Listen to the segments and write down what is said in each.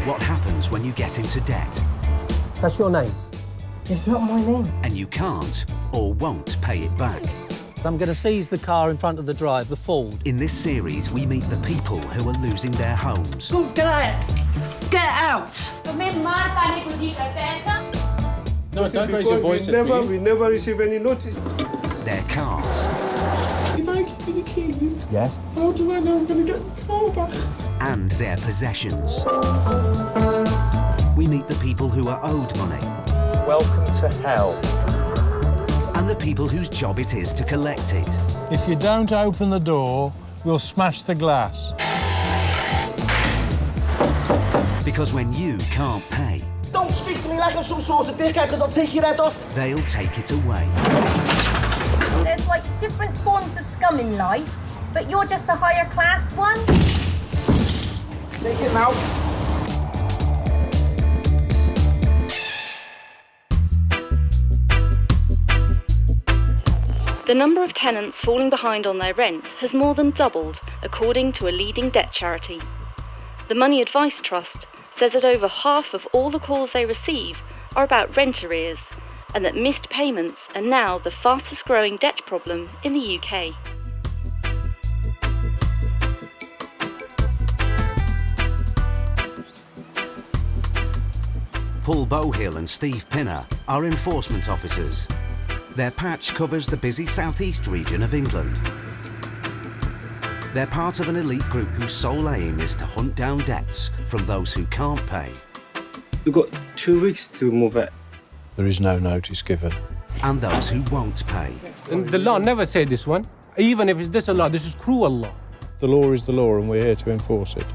what happens when you get into debt. That's your name? It's not my name. And you can't or won't pay it back. I'm going to seize the car in front of the drive, the Ford. In this series, we meet the people who are losing their homes. Go, get out! Get out! No, don't raise your voice at me. We never receive any notice. Their cars. If I give you the keys, Yes? how do I know I'm going to get the car back? And their possessions. We meet the people who are owed money. Welcome to hell. And the people whose job it is to collect it. If you don't open the door, we'll smash the glass. Because when you can't pay, Don't speak to me like I'm some sort of dickhead, because I'll take your head off. they'll take it away. There's like different forms of scum in life, but you're just a higher class one. Take it now. The number of tenants falling behind on their rent has more than doubled, according to a leading debt charity. The Money Advice Trust says that over half of all the calls they receive are about rent arrears, and that missed payments are now the fastest growing debt problem in the UK. Paul Bohill and Steve Pinner are enforcement officers. Their patch covers the busy southeast region of England. They're part of an elite group whose sole aim is to hunt down debts from those who can't pay. You've got 2 weeks to move it. There is no notice given. And those who won't pay. And the law never said this one. Even if it's this a law, this is cruel law. The law is the law and we're here to enforce it.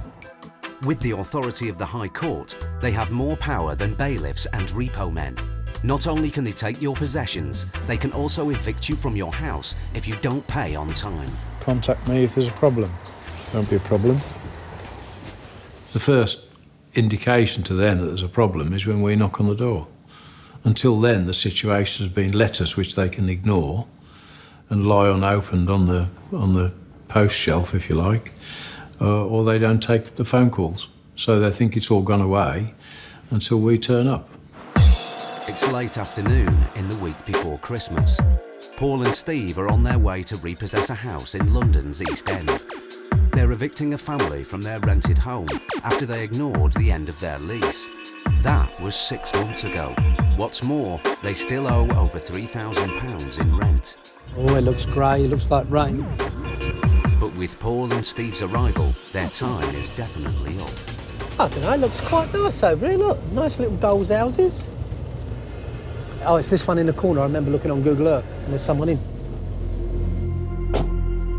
With the authority of the High Court, they have more power than bailiffs and repo men. Not only can they take your possessions, they can also evict you from your house if you don't pay on time. Contact me if there's a problem. Won't be a problem. The first indication to them that there's a problem is when we knock on the door. Until then, the situation has been letters which they can ignore and lie unopened on the post shelf, if you like, or they don't take the phone calls. So they think it's all gone away until we turn up. It's late afternoon in the week before Christmas. Paul and Steve are on their way to repossess a house in London's East End. They're evicting a family from their rented home after they ignored the end of their lease. That was 6 months ago. What's more, they still owe over £3,000 in rent. Oh, it looks grey, it looks like rain. But with Paul and Steve's arrival, their time is definitely up. I don't know, it looks quite nice over here, look. Nice little dolls' houses. Oh, it's this one in the corner. I remember looking on Google Earth and there's someone in.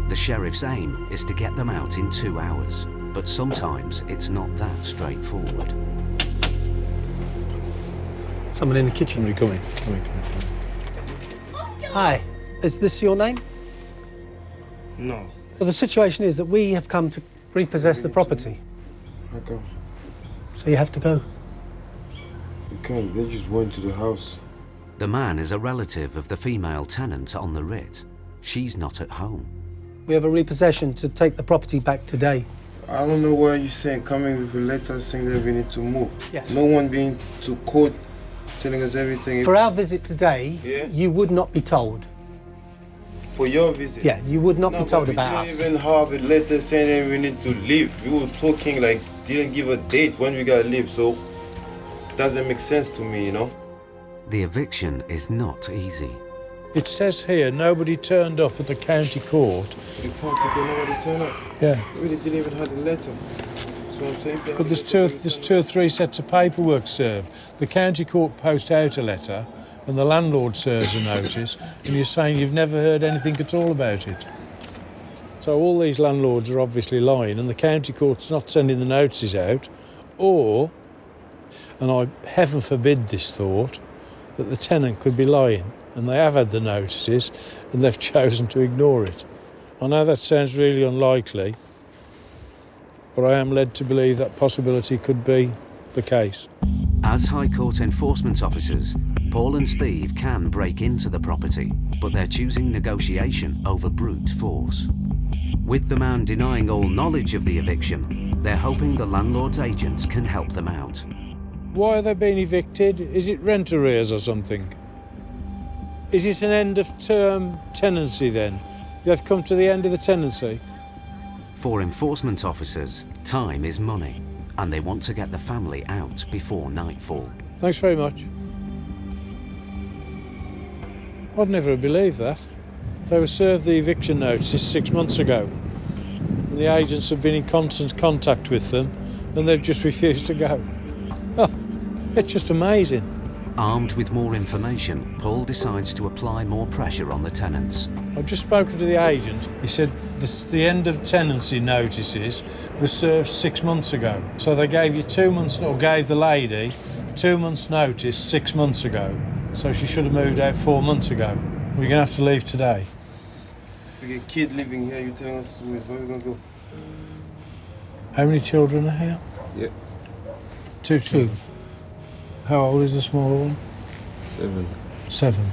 The sheriff's aim is to get them out in 2 hours, but sometimes it's not that straightforward. Someone in the kitchen. Somebody coming. Hi, is this your name? No. Well, the situation is that we have come to repossess the property. How come? So you have to go. You can't. They just went to the house. The man is a relative of the female tenant on the writ. She's not at home. We have a repossession to take the property back today. I don't know why you're saying coming with a letter saying that we need to move. Yes. No one being to court telling us everything. For our visit today, Yeah? you would not be told. For your visit? Yeah, you would not be told but about we us. didn't even have a letter saying that we need to leave. We were talking like, didn't give a date when we gotta leave, so it doesn't make sense to me, you know? The eviction is not easy. It says here nobody turned up at the county court. You can't take nobody turn up. Yeah. We really didn't even have a letter. That's what I'm saying. But there's two or three sets of paperwork served. The county court post out a letter and the landlord serves a notice, and you're saying you've never heard anything at all about it. So all these landlords are obviously lying and the county court's not sending the notices out, or, and I heaven forbid this thought, that the tenant could be lying and they have had the notices and they've chosen to ignore it. I know that sounds really unlikely, but I am led to believe that possibility could be the case. As High Court enforcement officers, Paul and Steve can break into the property, but they're choosing negotiation over brute force. With the man denying all knowledge of the eviction, they're hoping the landlord's agents can help them out. Why are they being evicted? Is it rent arrears or something? Is it an end of term tenancy then? They've come to the end of the tenancy? For enforcement officers, time is money, and they want to get the family out before nightfall. Thanks very much. I'd never have believed that. They were served the eviction notice 6 months ago. And the agents have been in constant contact with them, and they've just refused to go. Oh, it's just amazing. Armed with more information, Paul decides to apply more pressure on the tenants. I've just spoken to the agent. He said the end of tenancy notices was served 6 months ago. So they gave you 2 months, or gave the lady 2 months' notice 6 months ago. So she should have moved out 4 months ago. We're going to have to leave today. We get a kid living here, you're telling us where we're going to go? How many children are here? Yeah. 2 children. How old is the smaller one? 7. 7.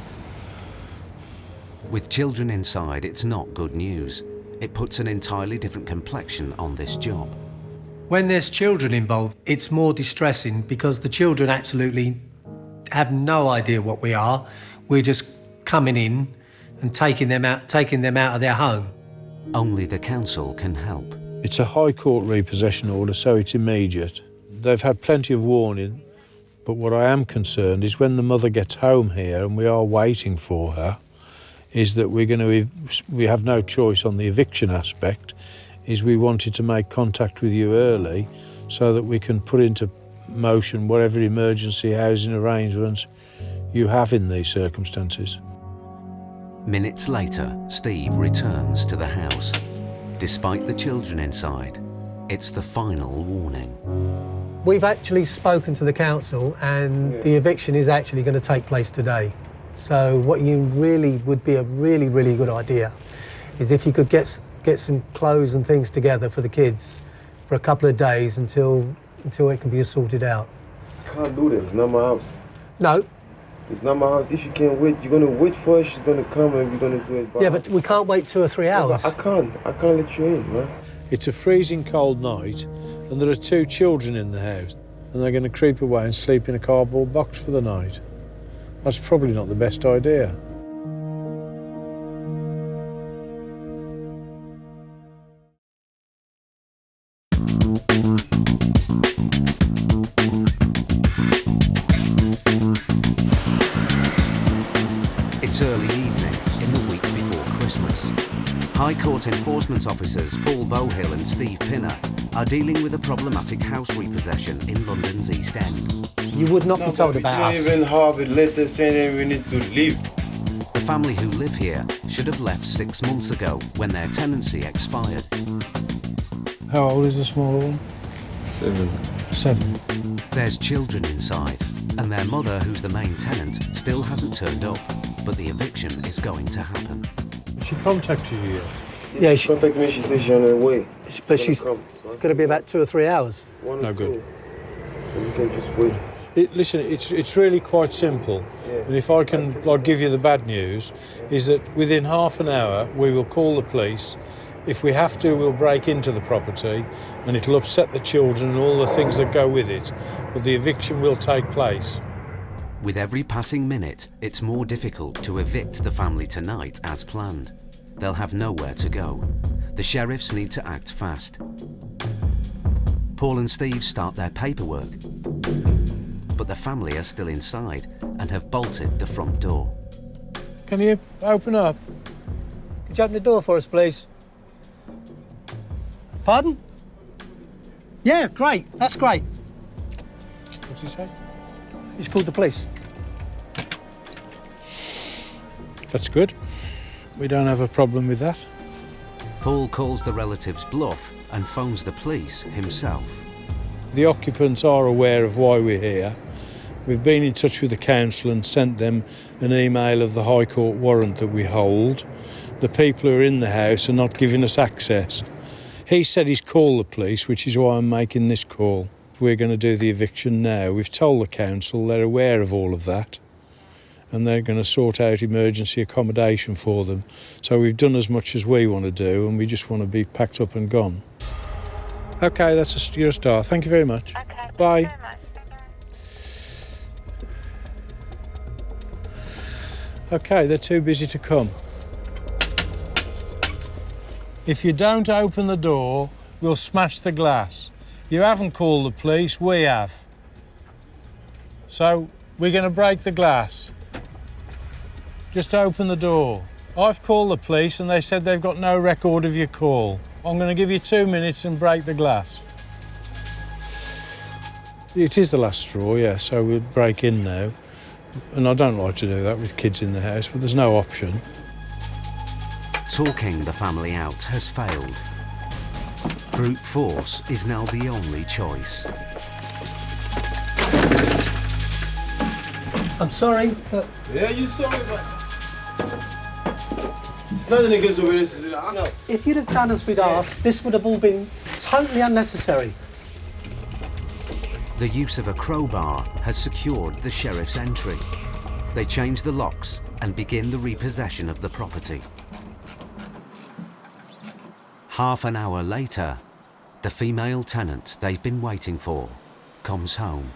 With children inside, it's not good news. It puts an entirely different complexion on this job. When there's children involved, it's more distressing because the children absolutely have no idea what we are. We're just coming in and taking them out of their home. Only the council can help. It's a High Court repossession order, so it's immediate. They've had plenty of warning, but what I am concerned is when the mother gets home here, and we are waiting for her, is that we have no choice on the eviction aspect, is we wanted to make contact with you early so that we can put into motion whatever emergency housing arrangements you have in these circumstances. Minutes later, Steve returns to the house. Despite the children inside, it's the final warning. We've actually spoken to the council and the eviction is actually going to take place today. So what you really would be a really, really good idea is if you could get some clothes and things together for the kids for a couple of days until it can be sorted out. Can't do this, it's not my house. No. It's not my house. If you can't wait, you're going to wait for her, she's going to come and we're going to do it. Yeah, but we can't wait 2 or 3 hours. I can't let you in, man. It's a freezing cold night and there are 2 children in the house and they're going to creep away and sleep in a cardboard box for the night. That's probably not the best idea. It's early evening in the week before Christmas. High Court enforcement officers Paul Bowhill and Steve Pinner are dealing with a problematic house repossession in London's East End. You would not be told about us. We don't even have a letter saying we need to leave. The family who live here should have left 6 months ago when their tenancy expired. How old is the smaller one? 7. 7. There's children inside, and their mother, who's the main tenant, still hasn't turned up, but the eviction is going to happen. She contacted you yet? Yeah, she contacted me, she said she's on her way. But she's going to be about 2 or 3 hours. No good. So we can just wait. Listen, it's really quite simple. Yeah. And if I can give you the bad news, is that within half an hour we will call the police. If we have to, we'll break into the property and it'll upset the children and all the things that go with it. But the eviction will take place. With every passing minute, it's more difficult to evict the family tonight as planned. They'll have nowhere to go. The sheriffs need to act fast. Paul and Steve start their paperwork, but the family are still inside and have bolted the front door. Can you open up? Could you open the door for us, please? Pardon? Yeah, great. That's great. What's he say? He's called the police. That's good. We don't have a problem with that. Paul calls the relatives' bluff and phones the police himself. The occupants are aware of why we're here. We've been in touch with the council and sent them an email of the High Court warrant that we hold. The people who are in the house are not giving us access. He said he's called the police, which is why I'm making this call. We're going to do the eviction now. We've told the council, they're aware of all of that. and they're going to sort out emergency accommodation for them. So we've done as much as we want to do, and we just want to be packed up and gone. OK, you're a star. Thank you very much. Okay, bye. thank you very much. OK, they're too busy to come. If you don't open the door, we'll smash the glass. You haven't called the police, we have. So we're going to break the glass. Just open the door. I've called the police and they said they've got no record of your call. I'm going to give you 2 minutes and break the glass. It is the last straw, yeah, so we'll break in now. And I don't like to do that with kids in the house, but there's no option. Talking the family out has failed. Brute force is now the only choice. I'm sorry, but Yeah, you sorry, but it's nothing against the way this is. I know. if you'd have done as we'd asked, this would have all been totally unnecessary. The use of a crowbar has secured the sheriff's entry. They change the locks and begin the repossession of the property. Half an hour later, the female tenant they've been waiting for comes home.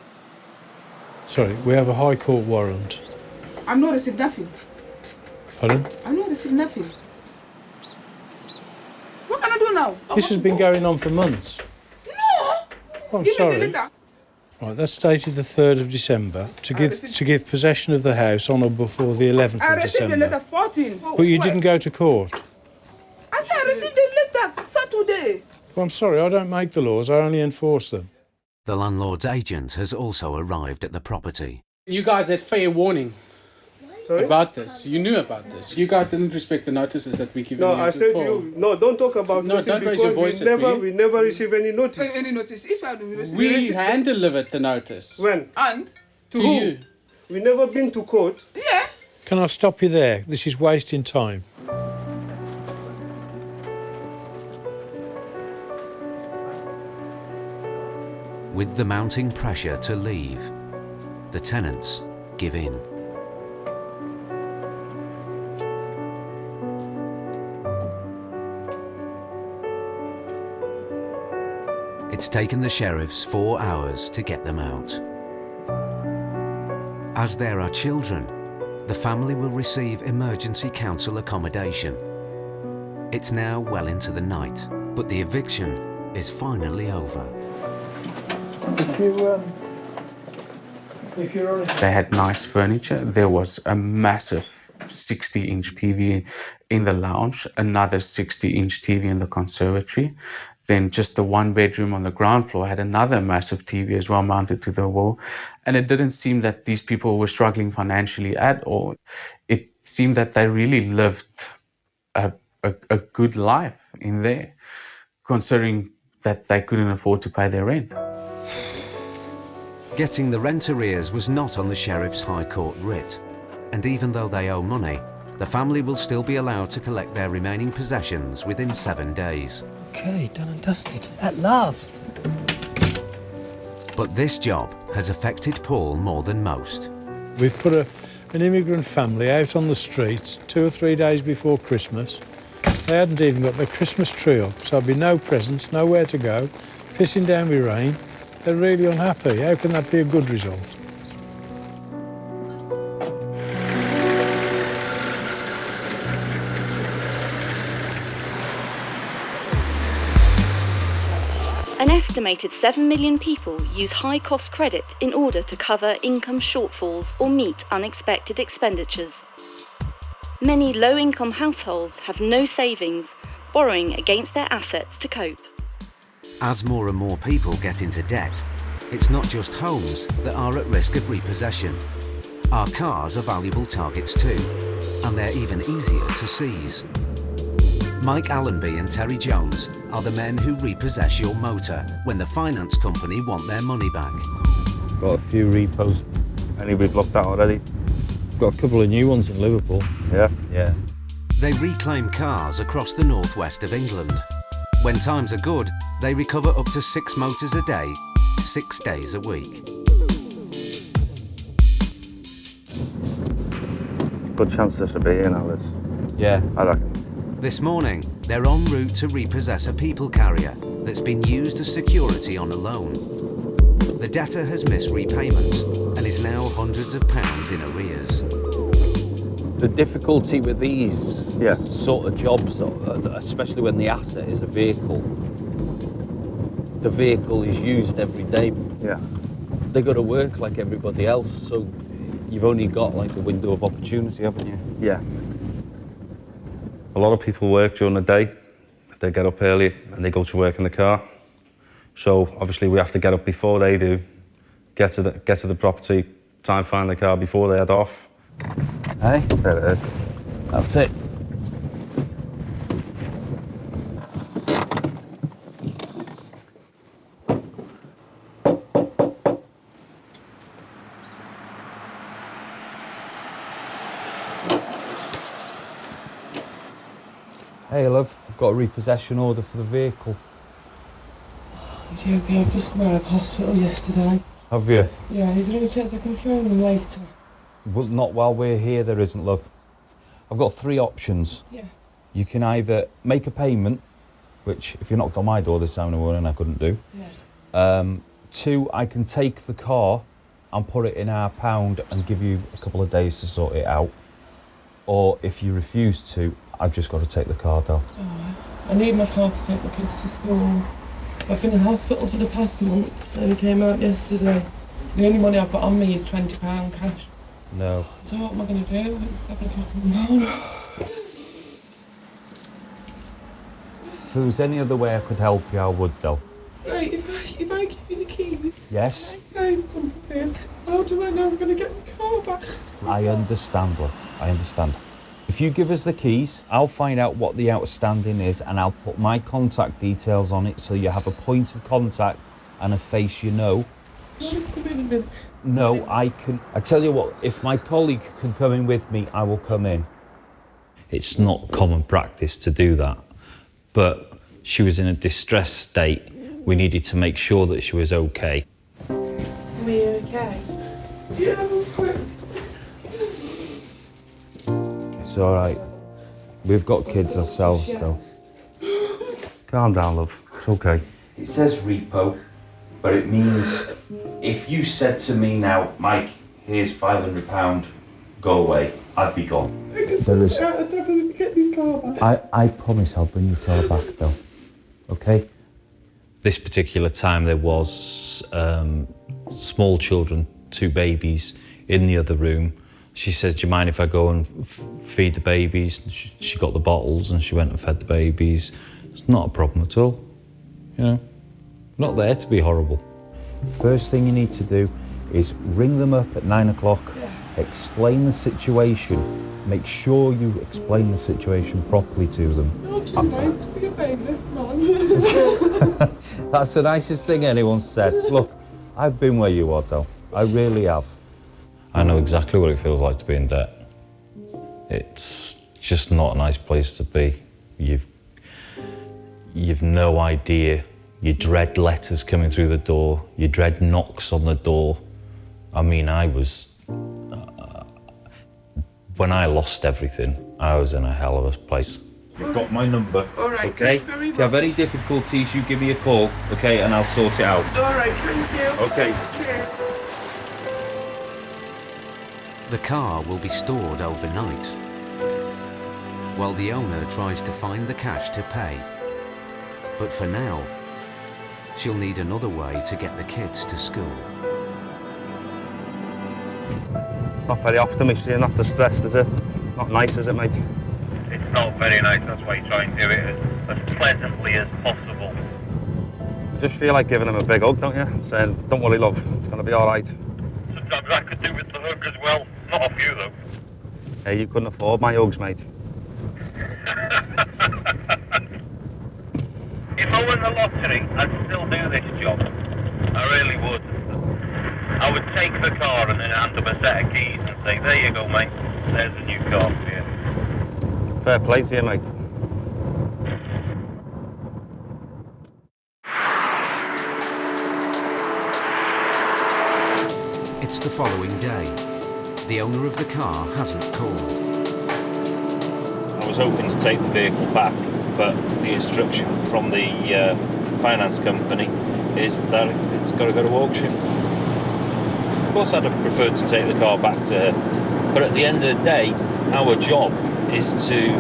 Sorry, we have a High Court warrant. I've not received nothing. Pardon? I've not received nothing. What can I do now? This has been going on for months. No! Oh, I'm Give me sorry. the letter. Right, that's dated the 3rd of December to give possession of the house on or before the 11th I of received the December. letter 14. But you didn't go to court. I said I received the letter Saturday. Well, I'm sorry, I don't make the laws, I only enforce them. The landlord's agent has also arrived at the property. You guys had fair warning about this. You knew about this. You guys didn't respect the notices that we gave you. No, I said to you, no, don't talk about No, notice don't raise your voice at me. we never receive any notice. Any notice? If I receive We hand-delivered the notice. When? And? To To who? you. We never been to court. Yeah. Can I stop you there? This is wasting time. With the mounting pressure to leave, the tenants give in. It's taken the sheriffs 4 hours to get them out. As there are children, the family will receive emergency council accommodation. It's now well into the night, but the eviction is finally over. They had nice furniture. There was a massive 60-inch TV in the lounge, another 60-inch TV in the conservatory. Then just the one bedroom on the ground floor had another massive TV as well mounted to the wall. And it didn't seem that these people were struggling financially at all. It seemed that they really lived a good life in there, considering that they couldn't afford to pay their rent. Getting the rent arrears was not on the Sheriff's High Court writ, and even though they owe money, the family will still be allowed to collect their remaining possessions within 7 days. Okay, done and dusted, at last. But this job has affected Paul more than most. We've put an immigrant family out on the streets 2 or 3 days before Christmas. They hadn't even got their Christmas tree up, so there'd be no presents, nowhere to go, pissing down with rain. They're really unhappy. How can that be a good result? An estimated 7 million people use high-cost credit in order to cover income shortfalls or meet unexpected expenditures. Many low-income households have no savings, borrowing against their assets to cope. As more and more people get into debt, it's not just homes that are at risk of repossession. Our cars are valuable targets too, and they're even easier to seize. Mike Allenby and Terry Jones are the men who repossess your motor when the finance company want their money back. Got a few repos. Anybody's looked at already? Got a couple of new ones in Liverpool. Yeah? Yeah. They reclaim cars across the northwest of England. When times are good, they recover up to 6 motors a day, 6 days a week. good chance this will be here now, Liz. Yeah. I reckon. This morning, they're en route to repossess a people carrier that's been used as security on a loan. The debtor has missed repayments and is now hundreds of pounds in arrears. The difficulty with these sort of jobs, especially when the asset is a vehicle, the vehicle is used every day. Yeah. They've got to work like everybody else, so you've only got like a window of opportunity, haven't you? Yeah. A lot of people work during the day. They get up early and they go to work in the car. So obviously we have to get up before they do, get to the property, try and find the car before they head off. Hey? There it is. That's it. Hey, love, I've got a repossession order for the vehicle. Okay, I've just come out of hospital yesterday. Have you? Yeah, is there any chance I can phone them later? Well, not while we're here, there isn't, love. I've got 3 options. Yeah. You can either make a payment, which if you knocked on my door this time in the morning, I couldn't do. Yeah. 2, I can take the car and put it in our pound and give you a couple of days to sort it out. Or if you refuse to, I've just got to take the car down. Oh, I need my car to take the kids to school. I've been in hospital for the past month and came out yesterday. The only money I've got on me is £20 cash. No. So what am I going to do? It's 7 o'clock in the morning. If there was any other way I could help you, I would, though. Right, if I give you the keys, Yes? say something, how do I know I'm going to get my car back? I understand, love. I understand. If you give us the keys, I'll find out what the outstanding is and I'll put my contact details on it so you have a point of contact and a face you know. Come in a minute. No, I can... I tell you what, if my colleague can come in with me, I will come in. It's not common practice to do that, but she was in a distressed state. We needed to make sure that she was okay. Are you okay? Yeah, I'm fine. It's all right. We've got kids ourselves still. Calm down, love. It's okay. It says repo, but it means if you said to me now, Mike, here's £500, go away, I'd be gone. There is... I'll definitely get your car back. I promise I'll bring your car back, though. Okay? This particular time there was small children, 2 babies, in the other room. She said, do you mind if I go and feed the babies? She got the bottles and she went and fed the babies. It's not a problem at all. You know, not there to be horrible. First thing you need to do is ring them up at 9 o'clock, explain the situation, make sure you explain the situation properly to them. Not too late to be a bailiff, man. That's the nicest thing anyone's said. Look, I've been where you are, though. I really have. I know exactly what it feels like to be in debt. It's just not a nice place to be. You've no idea. You dread letters coming through the door. You dread knocks on the door. I mean, I was... when I lost everything, I was in a hell of a place. You've got my number, All right, okay? thank you very If you have any difficulties, you give me a call, okay, and I'll sort it out. All right, thank you. Okay. Cheers. The car will be stored overnight, while the owner tries to find the cash to pay. But for now, she'll need another way to get the kids to school. It's not very often we see you not distressed, is it? It's not nice, is it, mate? It's not very nice, that's why you try and do it as pleasantly as possible. Just feel like giving him a big hug, don't you? Saying, don't worry, love, it's going to be all right. Sometimes I could do with the hug as well. Not off you, though. Hey, you couldn't afford my hugs, mate. If I won the lottery, I'd still do this job. I really would. I would take the car and then hand them a set of keys and say, there you go, mate. There's a new car for you. Fair play to you, mate. It's the following day. The owner of the car hasn't called. I was hoping to take the vehicle back, but the instruction from the finance company is that it's got to go to auction. Of course I'd have preferred to take the car back to her, but at the end of the day, our job is to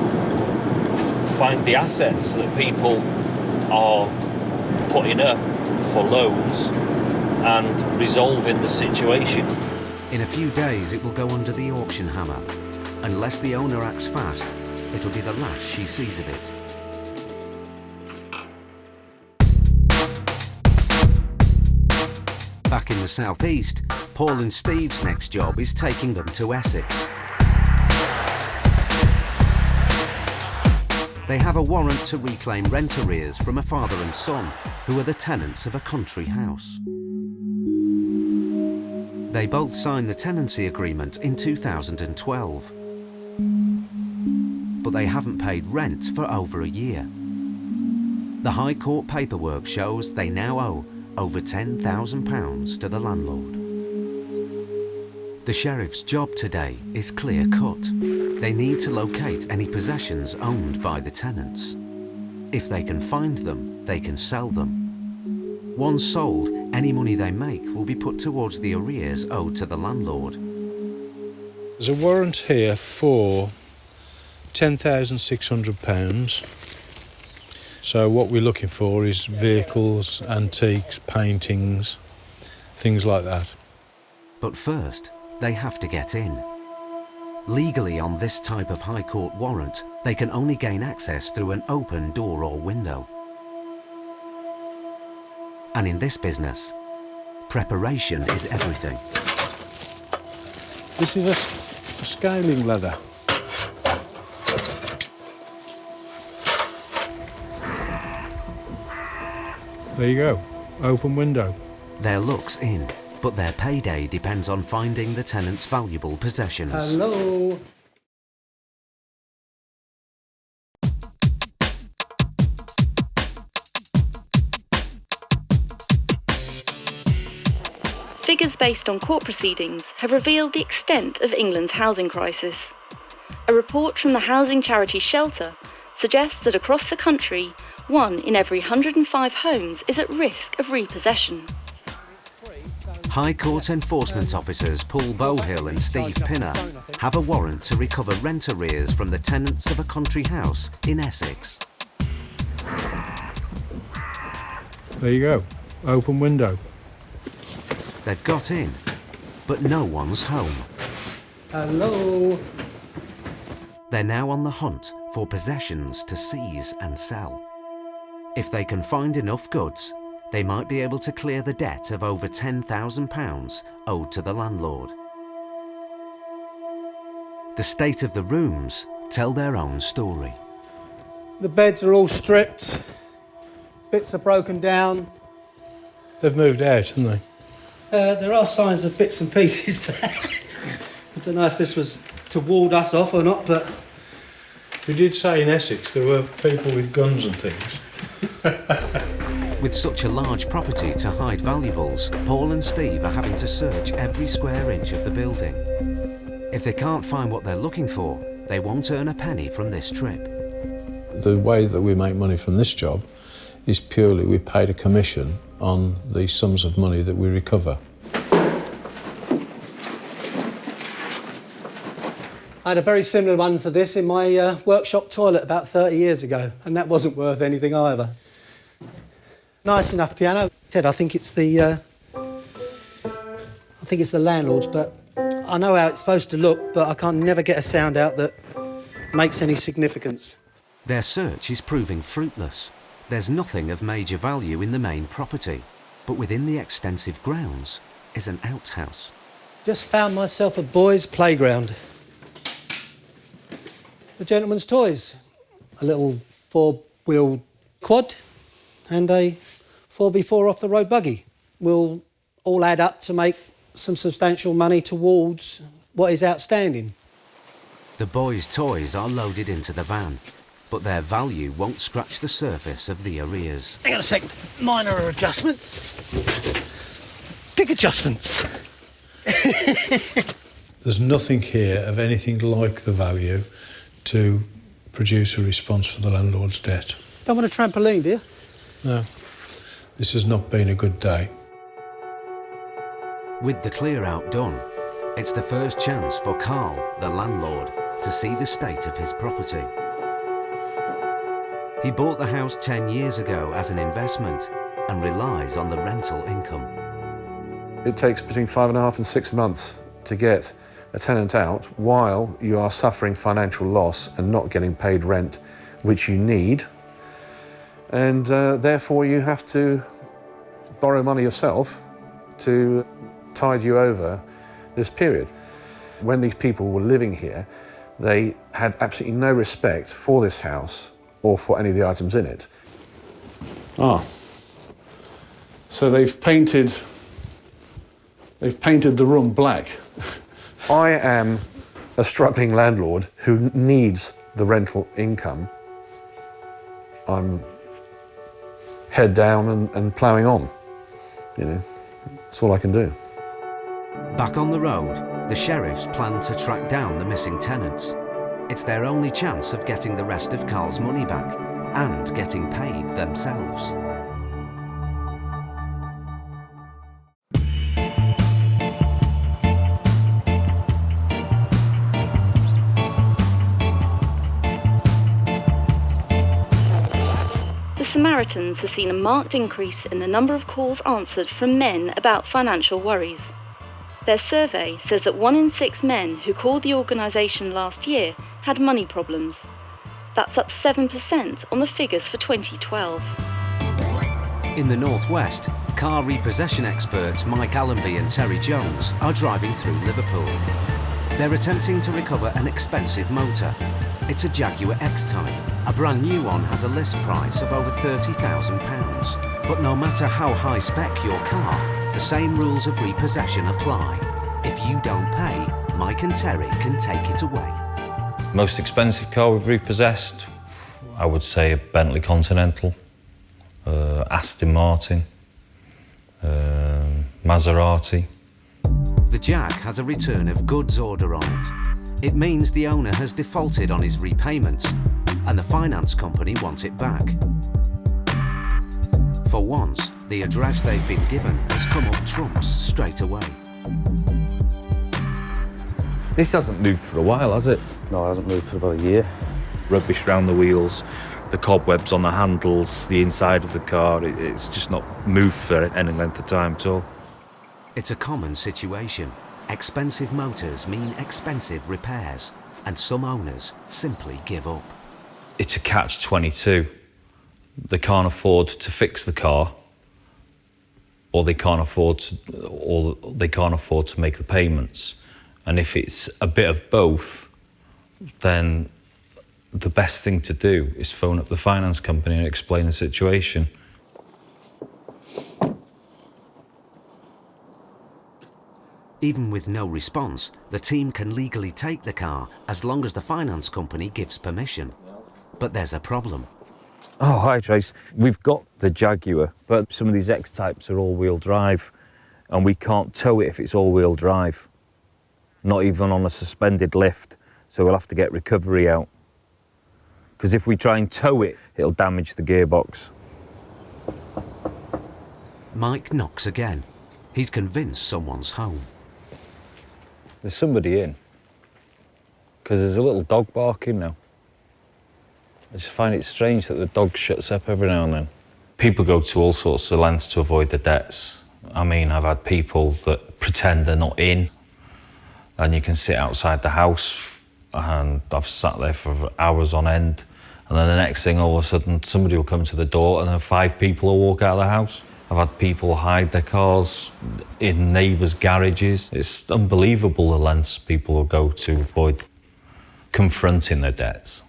find the assets that people are putting up for loans and resolving the situation. In a few days it will go under the auction hammer. Unless the owner acts fast, it'll be the last she sees of it. Back in the southeast, Paul and Steve's next job is taking them to Essex. They have a warrant to reclaim rent arrears from a father and son who are the tenants of a country house. They both signed the tenancy agreement in 2012. But they haven't paid rent for over a year. The High Court paperwork shows they now owe over £10,000 to the landlord. The sheriff's job today is clear-cut. They need to locate any possessions owned by the tenants. If they can find them, they can sell them. Once sold, any money they make will be put towards the arrears owed to the landlord. There's a warrant here for £10,600. So what we're looking for is vehicles, antiques, paintings, things like that. But first, they have to get in. Legally, on this type of High Court warrant, they can only gain access through an open door or window. And in this business, preparation is everything. This is a scaling ladder. There you go, open window. Their luck's in, but their payday depends on finding the tenant's valuable possessions. Hello. Figures based on court proceedings have revealed the extent of England's housing crisis. A report from the housing charity Shelter suggests that across the country, 1 in every 105 homes is at risk of repossession. High Court enforcement officers Paul Bowhill and Steve Pinner have a warrant to recover rent arrears from the tenants of a country house in Essex. There you go, open window. They've got in, but no one's home. Hello. They're now on the hunt for possessions to seize and sell. If they can find enough goods, they might be able to clear the debt of over £10,000 owed to the landlord. The state of the rooms tell their own story. The beds are all stripped, bits are broken down. They've moved out, haven't they? There are signs of bits and pieces, but I don't know if this was to ward us off or not, but... You did say in Essex there were people with guns and things. With such a large property to hide valuables, Paul and Steve are having to search every square inch of the building. If they can't find what they're looking for, they won't earn a penny from this trip. The way that we make money from this job is purely we paid a commission on the sums of money that we recover. I had a very similar one to this in my workshop toilet about 30 years ago, and that wasn't worth anything either. Nice enough piano. Ted, I think it's the landlord's, but I know how it's supposed to look, but I can't never get a sound out that makes any significance. Their search is proving fruitless. There's nothing of major value in the main property, but within the extensive grounds is an outhouse. Just found myself a boys' playground. The gentleman's toys. A little 4-wheel quad and a 4x4 off-the-road buggy will all add up to make some substantial money towards what is outstanding. The boys' toys are loaded into the van, but their value won't scratch the surface of the arrears. Hang on a second. Minor adjustments. Big adjustments. There's nothing here of anything like the value to produce a response for the landlord's debt. Don't want a trampoline, do you? No. This has not been a good day. With the clear-out done, it's the first chance for Carl, the landlord, to see the state of his property. He bought the house 10 years ago as an investment and relies on the rental income. It takes between 5.5 and 6 months to get a tenant out while you are suffering financial loss and not getting paid rent, which you need. And therefore you have to borrow money yourself to tide you over this period. When these people were living here, they had absolutely no respect for this house or for any of the items in it. Ah, so they've painted the room black. I am a struggling landlord who needs the rental income. I'm head down and ploughing on, you know, that's all I can do. Back on the road, the sheriffs plan to track down the missing tenants. It's their only chance of getting the rest of Carl's money back and getting paid themselves. The Samaritans have seen a marked increase in the number of calls answered from men about financial worries. Their survey says that 1 in 6 men who called the organisation last year had money problems. That's up 7% on the figures for 2012. In the northwest, car repossession experts Mike Allenby and Terry Jones are driving through Liverpool. They're attempting to recover an expensive motor. It's a Jaguar X-Type. A brand new one has a list price of over £30,000. But no matter how high spec your car, the same rules of repossession apply. If you don't pay, Mike and Terry can take it away. Most expensive car we've repossessed, I would say a Bentley Continental, Aston Martin, Maserati. The Jag has a return of goods order on it. It means the owner has defaulted on his repayments and the finance company wants it back. For once, the address they've been given has come up trumps straight away. This hasn't moved for a while, has it? No, it hasn't moved for about a year. Rubbish around the wheels, the cobwebs on the handles, the inside of the car, it's just not moved for any length of time at all. It's a common situation. Expensive motors mean expensive repairs, and some owners simply give up. It's a catch-22. They can't afford to fix the car, or they can't afford to make the payments. And if it's a bit of both, then the best thing to do is phone up the finance company and explain the situation. Even with no response, the team can legally take the car as long as the finance company gives permission. But there's a problem. Oh, hi Trace. We've got the Jaguar, but some of these X-Types are all-wheel drive, and we can't tow it if it's all-wheel drive. Not even on a suspended lift, so we'll have to get recovery out. Because if we try and tow it, it'll damage the gearbox. Mike knocks again. He's convinced someone's home. There's somebody in, because there's a little dog barking now. I just find it strange that the dog shuts up every now and then. People go to all sorts of lengths to avoid the debts. I mean, I've had people that pretend they're not in, and you can sit outside the house, and I've sat there for hours on end, and then the next thing, all of a sudden, somebody will come to the door and then 5 people will walk out of the house. I've had people hide their cars in neighbours' garages. It's unbelievable the lengths people will go to avoid confronting their debts.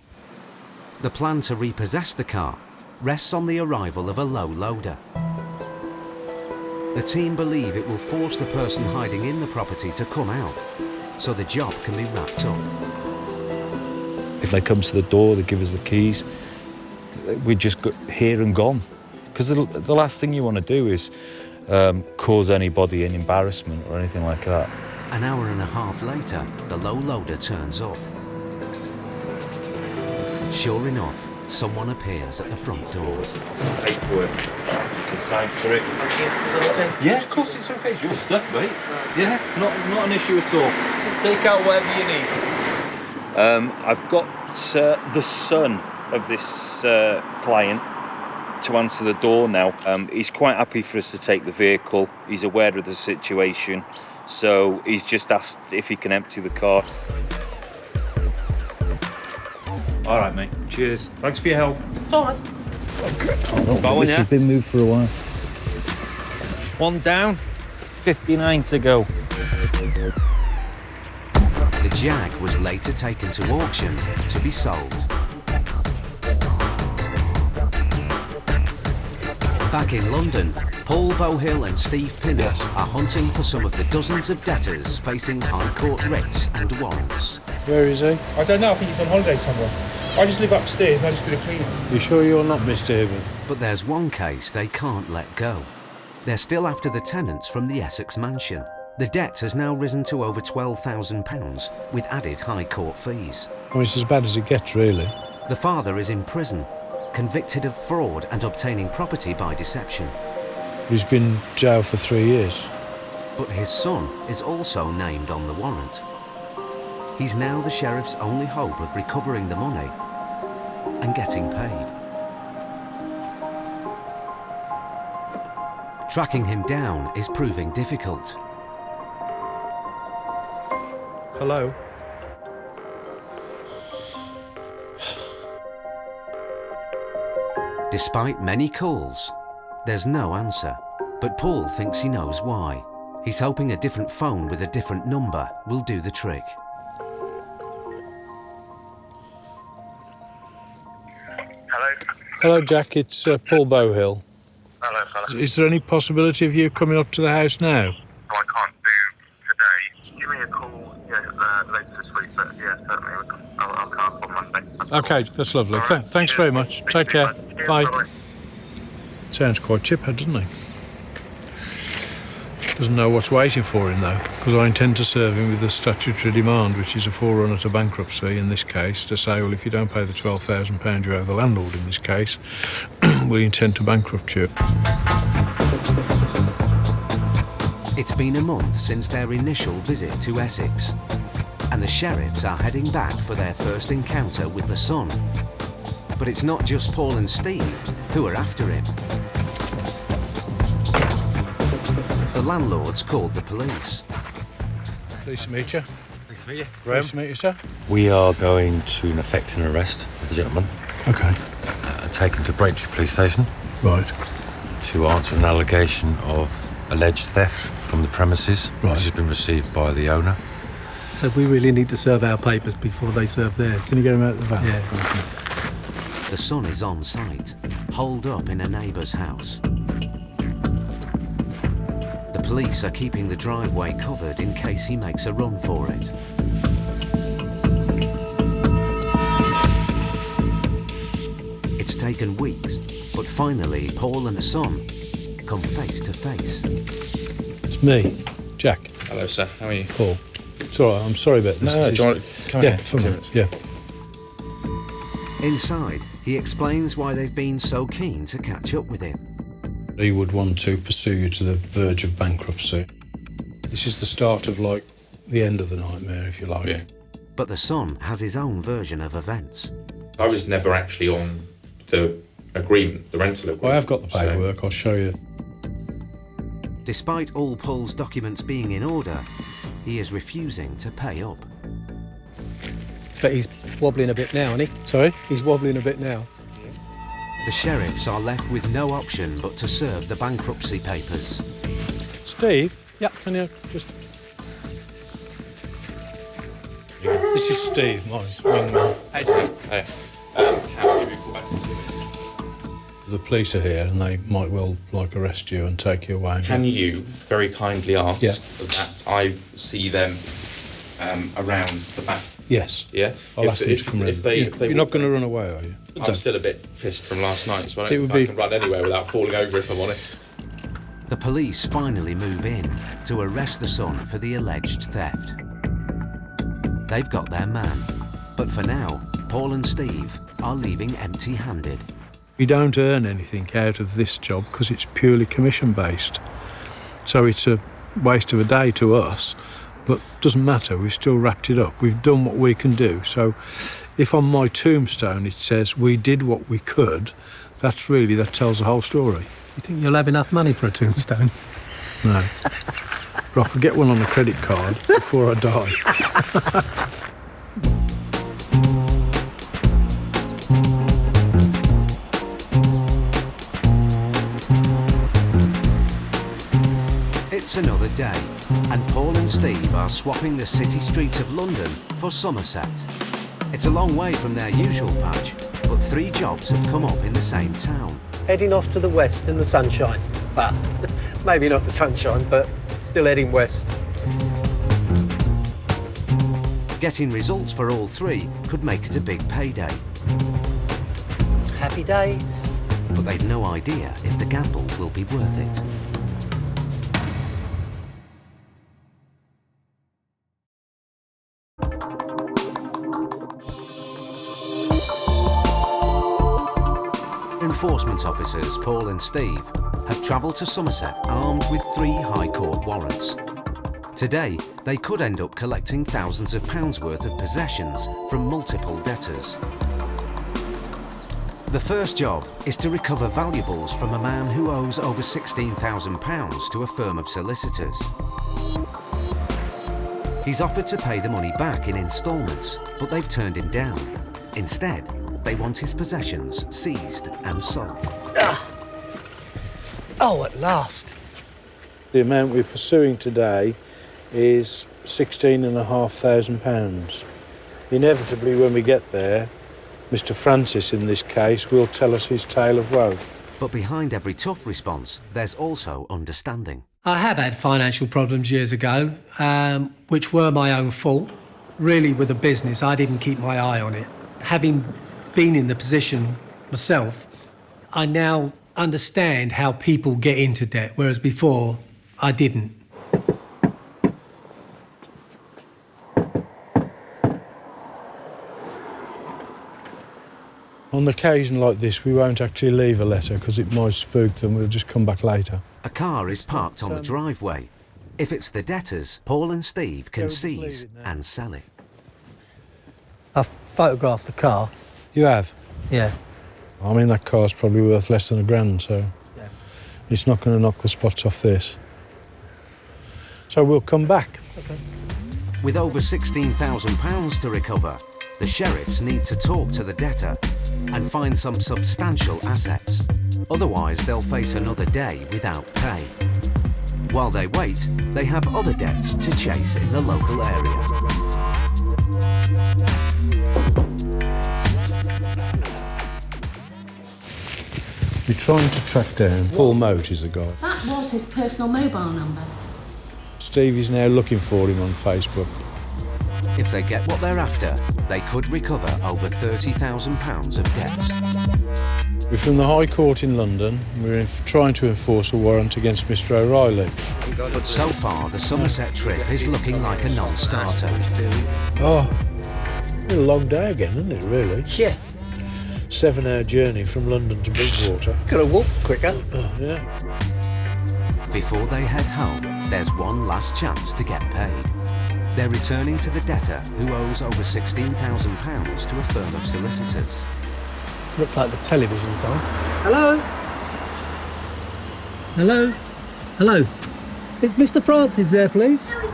The plan to repossess the car rests on the arrival of a low loader. The team believe it will force the person hiding in the property to come out, so the job can be wrapped up. If they come to the door, they give us the keys, we just got here and gone. Because the last thing you want to do is cause anybody an embarrassment or anything like that. An hour and a half later, the low loader turns up. Sure enough, someone appears at the front door. Paperwork. You can sign for it. Is that okay? Yeah, of course it's okay. It's your stuff, mate. Yeah, not an issue at all. Take out whatever you need. I've got the son of this client to answer the door now. He's quite happy for us to take the vehicle. He's aware of the situation, so he's just asked if he can empty the car. All right, mate. Cheers. Thanks for your help. It's all right. This has been moved for a while. One down, 59 to go. The Jag was later taken to auction to be sold. Back in London, Paul Bohill and Steve Pinner are hunting for some of the dozens of debtors facing High Court writs and warrants. Where is he? I don't know, I think he's on holiday somewhere. I just live upstairs and I just did a cleaning. You sure you're not Mr. Hibbon? But there's one case they can't let go. They're still after the tenants from the Essex mansion. The debt has now risen to over £12,000 with added High Court fees. Well, it's as bad as it gets, really. The father is in prison, convicted of fraud and obtaining property by deception. He's been jailed for 3 years. But his son is also named on the warrant. He's now the sheriff's only hope of recovering the money and getting paid. Tracking him down is proving difficult. Hello? Despite many calls, there's no answer. But Paul thinks he knows why. He's hoping a different phone with a different number will do the trick. Hello, Jack. It's Paul Bohill. Hello, fella. Is there any possibility of you coming up to the house now? I can't do today. Give me a call later this week, but yeah, certainly I'll come up on Monday. Okay, that's lovely. Thanks very much. Take care. Bye. Sounds quite chipper, doesn't he? Doesn't know what's waiting for him, though, because I intend to serve him with a statutory demand, which is a forerunner to bankruptcy in this case, to say, well, if you don't pay the £12,000 you owe the landlord in this case, we intend to bankrupt you. It's been a month since their initial visit to Essex, and the sheriffs are heading back for their first encounter with the son. But it's not just Paul and Steve who are after him. The landlord's called the police. Pleased to meet you. Pleased to meet you. Pleased to meet you, sir. We are going to effect an arrest of the gentleman. Okay. Take him to Braintree Police Station. Right. To answer an allegation of alleged theft from the premises, Right. which has been received by the owner. So we really need to serve our papers before they serve theirs. Can you get him out of the van? Yeah. The son is on site, holed up in a neighbour's house. The police are keeping the driveway covered in case he makes a run for it. It's taken weeks, but finally Paul and the son come face to face. It's me, Jack. Hello, sir. How are you? Paul. It's all right. I'm sorry about this. No, do you want to come Yeah, in? for a minute. Yeah. Inside, he explains why they've been so keen to catch up with him. He would want to pursue you to the verge of bankruptcy. This is the start of, like, the end of the nightmare, if you like. Yeah. But the son has his own version of events. I was never actually on the agreement, the rental agreement. I have got the paperwork. I'll show you. Despite all Paul's documents being in order, he is refusing to pay up. But he's wobbling a bit now, isn't he? Sorry? He's wobbling a bit now. The sheriffs are left with no option but to serve the bankruptcy papers. Steve? Yeah. Can you just... This is Steve, my wingman. Hey, can I give you a call back in 2 minutes? The police are here and they might well, like, arrest you and take you away. Can you very kindly ask Yeah. that I see them around the back? Yes. Yeah? I'll ask them to come round. You're not going to run away, are you? I'm still a bit pissed from last night, so I It don't would think I be- can run anywhere without falling over, if I'm honest. The police finally move in to arrest the son for the alleged theft. They've got their man, but for now, Paul and Steve are leaving empty-handed. We don't earn anything out of this job because it's purely commission-based. So it's a waste of a day to us, but doesn't matter, we've still wrapped it up. We've done what we can do. So if on my tombstone it says we did what we could, that tells the whole story. You think you'll have enough money for a tombstone? No. But I could get one on a credit card before I die. It's another day, and Paul and Steve are swapping the city streets of London for Somerset. It's a long way from their usual patch, but 3 jobs have come up in the same town. Heading off to the west in the sunshine. Well, maybe not the sunshine, but still heading west. Getting results for all 3 could make it a big payday. Happy days. But they've no idea if the gamble will be worth it. Enforcement officers Paul and Steve have travelled to Somerset armed with 3 High Court warrants. Today, they could end up collecting thousands of pounds worth of possessions from multiple debtors. The first job is to recover valuables from a man who owes over £16,000 to a firm of solicitors. He's offered to pay the money back in instalments, but they've turned him down. Instead, they want his possessions seized and sold. Oh, at last. The amount we're pursuing today is £16,500. Inevitably, when we get there, Mr. Francis, in this case, will tell us his tale of woe. But behind every tough response, there's also understanding. I have had financial problems years ago, which were my own fault. Really, with the business, I didn't keep my eye on it. Having been in the position myself, I now understand how people get into debt, whereas before, I didn't. On occasion like this, we won't actually leave a letter because it might spook them. We'll just come back later. A car is parked on the driveway. If it's the debtors, Paul and Steve can seize and sell it. I've photographed the car. You have? Yeah. I mean, that car's probably worth less than £1,000, so yeah. It's not going to knock the spots off this. So we'll come back. Okay. With over £16,000 to recover, the sheriffs need to talk to the debtor and find some substantial assets. Otherwise, they'll face another day without pay. While they wait, they have other debts to chase in the local area. We're trying to track down Paul Moat is the guy. That was his personal mobile number. Steve is now looking for him on Facebook. If they get what they're after, they could recover over £30,000 of debts. We're from the High Court in London. We're trying to enforce a warrant against Mr. O'Reilly. But so far, the Somerset trip is looking like a non-starter. Oh, a long day again, isn't it, really? Yeah. 7-hour journey from London to Bridgewater. Gotta walk quicker. Yeah. Before they head home, there's one last chance to get paid. They're returning to the debtor who owes over £16,000 to a firm of solicitors. Looks like the television's on. Hello? Hello? Hello? Is Mr. Francis there, please? No, he's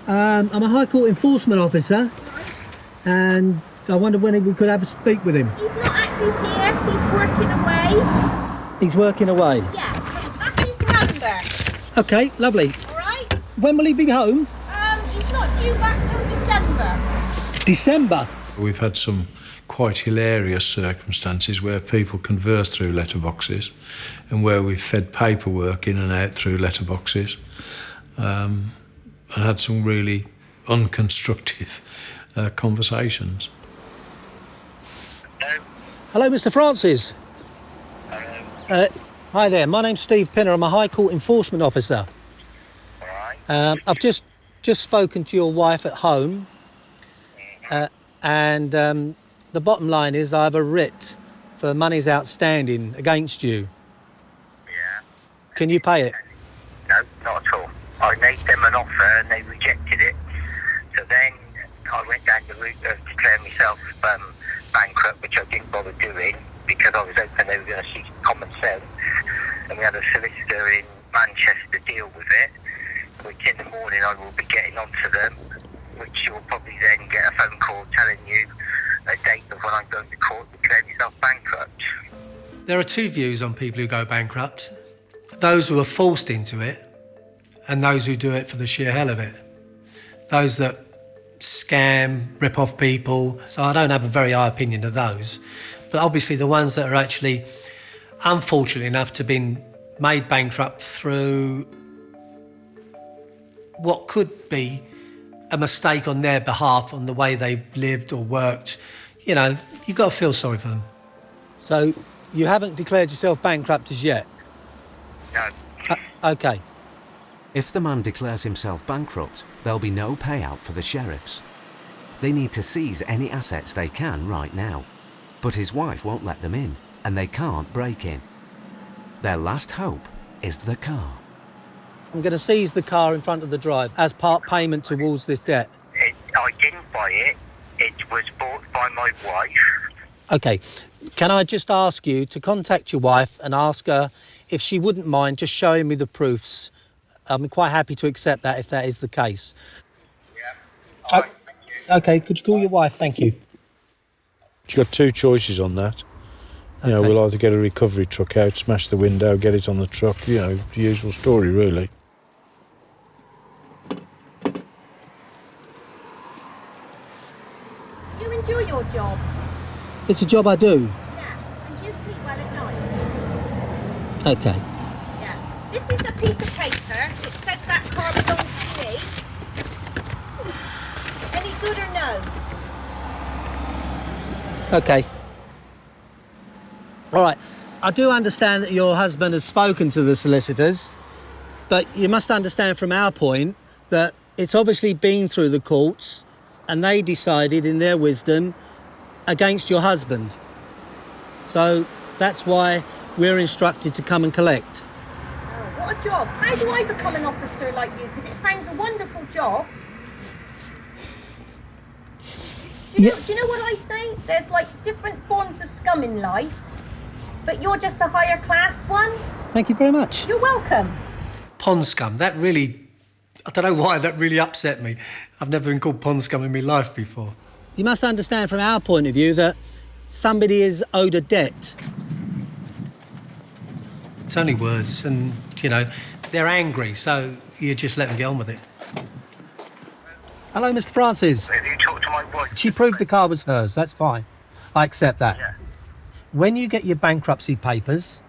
not. I'm a High Court enforcement officer, and I wondered when we could have a speak with him. He's not actually here. He's working away. He's working away? Yeah, that's his number. OK, lovely. All right? When will he be home? He's not due back till December. December? We've had some quite hilarious circumstances where people converse through letterboxes and where we've fed paperwork in and out through letterboxes and had some really unconstructive conversations. Hello, Mr. Francis. Hi there, my name's Steve Pinner. I'm a High Court Enforcement Officer. I've just spoken to your wife at home, and the bottom line is I have a writ for monies outstanding against you. Yeah. Can you pay it? No, not at all. I made them an offer and they rejected it. So then I went down the route of declaring myself bankrupt, which I didn't bother doing because I was hoping they were going to see common sense. And we had a solicitor in Manchester deal with it, which in the morning I will be getting onto them, which you'll probably then get a phone call telling you a date of when I'm going to court declaring myself bankrupt. There are two views on people who go bankrupt. Those who are forced into it and those who do it for the sheer hell of it. Those that scam, rip off people. So I don't have a very high opinion of those. But obviously the ones that are actually unfortunate enough to have been made bankrupt through what could be a mistake on their behalf on the way they've lived or worked, you know, you've got to feel sorry for them. So you haven't declared yourself bankrupt as yet? No. OK. If the man declares himself bankrupt, there'll be no payout for the sheriffs. They need to seize any assets they can right now. But his wife won't let them in, and they can't break in. Their last hope is the car. I'm going to seize the car in front of the drive as part payment towards this debt. I didn't buy it. It was bought by my wife. OK. Can I just ask you to contact your wife and ask her if she wouldn't mind just showing me the proofs? I'm quite happy to accept that if that is the case. Yeah. All right, thank you. OK, could you call your wife? Thank you. You've got two choices on that. You know, we'll either get a recovery truck out, smash the window, get it on the truck, you know, the usual story, really. You enjoy your job? It's a job I do. Yeah. And do you sleep well at night? OK. Yeah. This is a piece of paper. It says that car belongs to me. Any good or no? OK. All right. I do understand that your husband has spoken to the solicitors, but you must understand from our point that it's obviously been through the courts and they decided in their wisdom against your husband. So that's why we're instructed to come and collect. Oh, what a job. How do I become an officer like you? Because it sounds a wonderful job. Do you know what I say? There's like different forms of scum in life, but you're just a higher class one. Thank you very much. You're welcome. Pond scum, that really, I don't know why that really upset me. I've never been called pond scum in my life before. You must understand from our point of view that somebody is owed a debt. It's only words and, you know, they're angry, so you just let them get on with it. Hello, Mr. Francis. Have you talked to my wife? She proved the car was hers, that's fine. I accept that. Yeah. When you get your bankruptcy papers,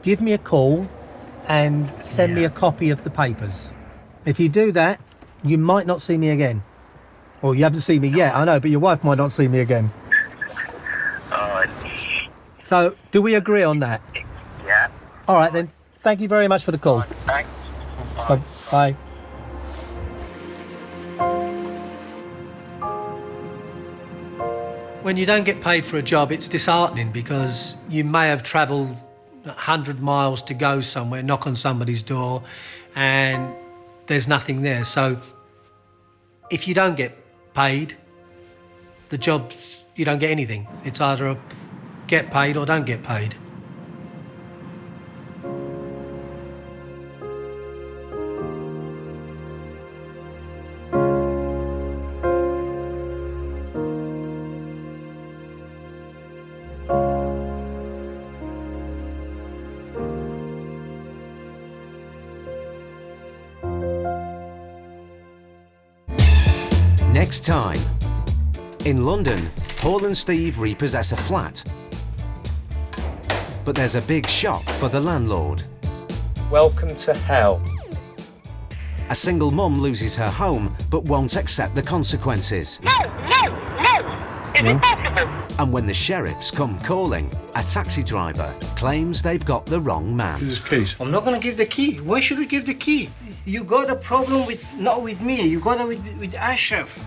give me a call and send me a copy of the papers. If you do that, you might not see me again. Well, you haven't seen me yet, I know, but your wife might not see me again. So, do we agree on that? Yeah. All right, then. Thank you very much for the call. Thanks. Bye. When you don't get paid for a job, it's disheartening because you may have travelled 100 miles to go somewhere, knock on somebody's door, and there's nothing there. So if you don't get paid, the job, you don't get anything. It's either a get paid or don't get paid. Next time. In London, Paul and Steve repossess a flat. But there's a big shock for the landlord. Welcome to hell. A single mum loses her home but won't accept the consequences. No! Is it possible? And when the sheriffs come calling, a taxi driver claims they've got the wrong man. This is keys. I'm not gonna give the key. Why should we give the key? You got a problem with, not with me, you got it with Ashraf.